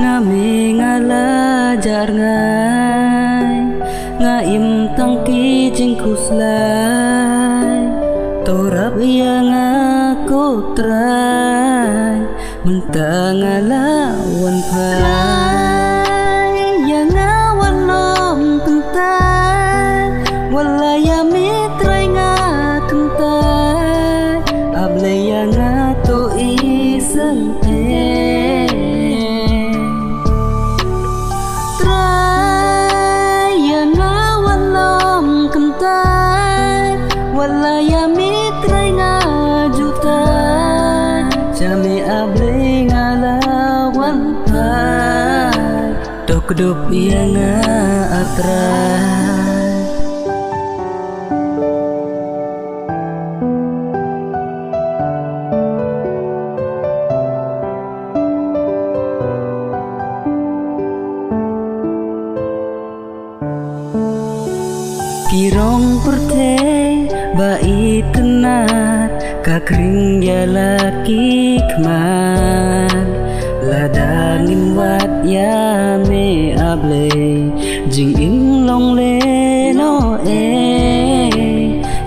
Ngami ngalajar ngai ngaim tangki jingkuslai torap yang aku try mentang lawan pai yang awan nom kentai walaya mitrai ngakentai able yang ato iseng walaya mitrai ngajutan jami able ngalawan pai tok dup yang atrai kirong pertei bai tenat kakring ya laki kman ladanin wat ya me able jing in long le no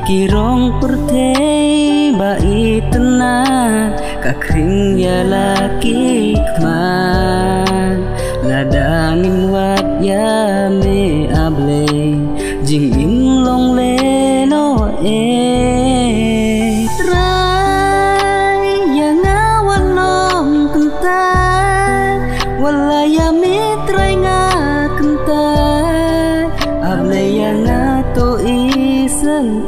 kirong pertei bai tenat kakring ya laki kman ladanin wat ya me able jing in long le no try yang awan nom kentai walaya mitrai ngakentai able yang ato isen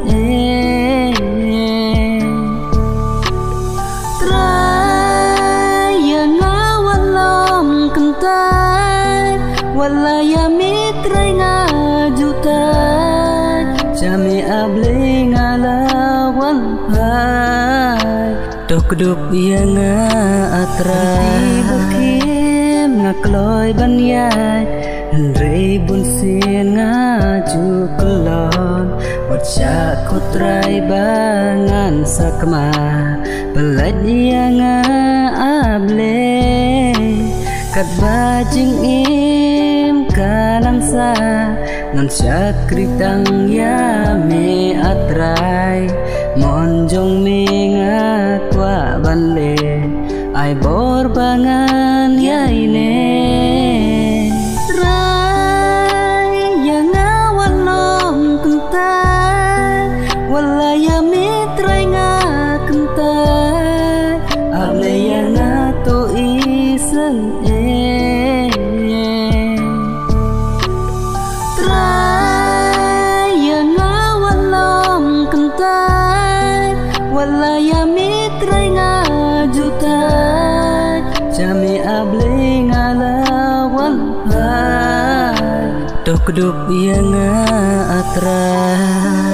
try yang awan nom kentai walaya mitrai ngajutan jami able ngalawan pai tok dup yang atrai bukim ngakloy banyai Rei bun sin ngaju kelon Wacak kutrai bangan sakma Pelad yang able Kat bajing im kanang sa Ngan syakritang ya me atrai Monjong me ngakwa banle Ai bor bangan ya ini walaya mitrai ngakentai able yang ato isen try yang awan nom kentai walaya mitrai ngajutai jami able ngalawan pai tok dup yang atrai